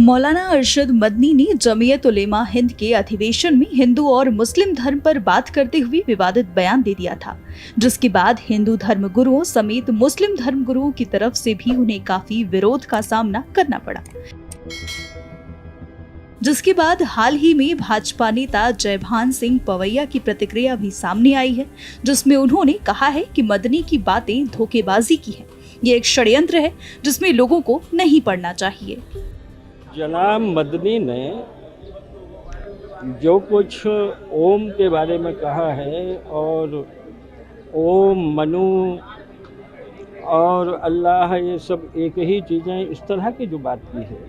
मौलाना अरशद मदनी ने जमीयत उलेमा हिंद के अधिवेशन में हिंदू और मुस्लिम धर्म पर बात करते हुए विवादित बयान दे दिया था, जिसके बाद हिंदू धर्म गुरुओं समेत मुस्लिम धर्म गुरुओं की तरफ से भी उन्हें काफी विरोध का सामना करना पड़ा। जिसके बाद हाल ही में भाजपा नेता जयभान सिंह पवैया की प्रतिक्रिया भी सामने आई है, जिसमें उन्होंने कहा है कि मदनी की बातें धोखेबाजी की है। ये एक षड्यंत्र है जिसमें लोगों को नहीं पड़ना चाहिए। जनाब मदनी ने जो कुछ ओम के बारे में कहा है और ओम, मनु और अल्लाह, ये सब एक ही चीज़ें, इस तरह की जो बात की है,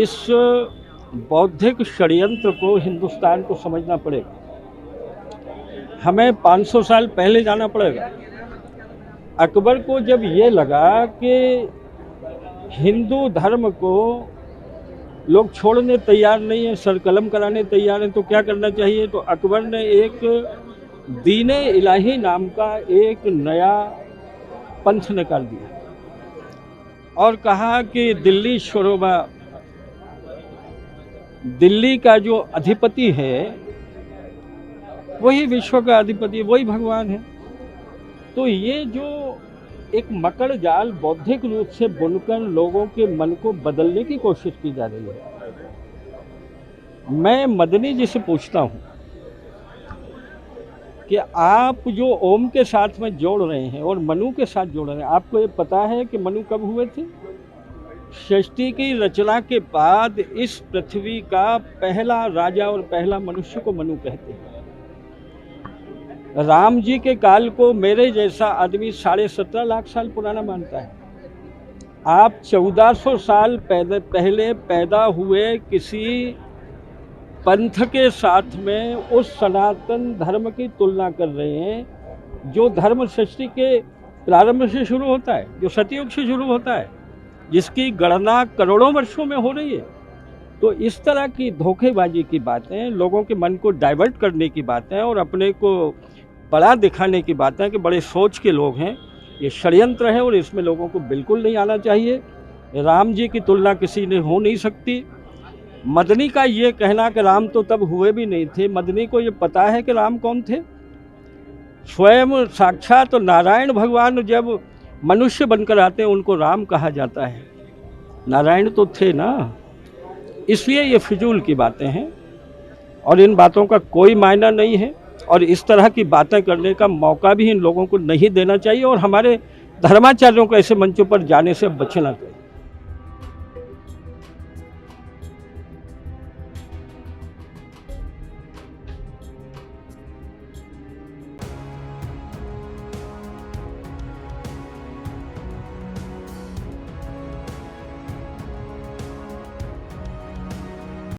इस बौद्धिक षड्यंत्र को हिंदुस्तान को समझना पड़ेगा। हमें 500 साल पहले जाना पड़ेगा। अकबर को जब ये लगा कि हिंदू धर्म को लोग छोड़ने तैयार नहीं है, सरकलम कराने तैयार हैं, तो क्या करना चाहिए? तो अकबर ने एक दीने इलाही नाम का एक नया पंथ निकाल दिया और कहा कि दिल्ली शोरोबा, दिल्ली का जो अधिपति है वही विश्व का अधिपति, वही भगवान है। तो ये जो एक मकड़ जाल बौद्धिक रूप से बुनकर लोगों के मन को बदलने की कोशिश की जा रही है। मैं मदनी जी से पूछता हूँ कि आप जो ओम के साथ में जोड़ रहे हैं और मनु के साथ जोड़ रहे हैं, आपको ये पता है कि मनु कब हुए थे? सृष्टि की रचना के बाद इस पृथ्वी का पहला राजा और पहला मनुष्य को मनु कहते हैं। राम जी के काल को मेरे जैसा आदमी 17.5 लाख साल पुराना मानता है। आप 1400 साल पहले पैदा हुए किसी पंथ के साथ में उस सनातन धर्म की तुलना कर रहे हैं जो धर्म सृष्टि के प्रारंभ से शुरू होता है, जो सतयुग से शुरू होता है, जिसकी गणना करोड़ों वर्षों में हो रही है। तो इस तरह की धोखेबाजी की बातें, लोगों के मन को डाइवर्ट करने की बातें और अपने को बड़ा दिखाने की बातें कि बड़े सोच के लोग हैं, ये षड्यंत्र है और इसमें लोगों को बिल्कुल नहीं आना चाहिए। राम जी की तुलना किसी ने हो नहीं सकती। मदनी का ये कहना कि राम तो तब हुए भी नहीं थे, मदनी को ये पता है कि राम कौन थे। स्वयं साक्षात तो नारायण भगवान जब मनुष्य बनकर आते हैं उनको राम कहा जाता है। नारायण तो थे ना, इसलिए ये फिजूल की बातें हैं और इन बातों का कोई मायना नहीं है और इस तरह की बातें करने का मौका भी इन लोगों को नहीं देना चाहिए और हमारे धर्माचार्यों को ऐसे मंचों पर जाने से बचना चाहिए।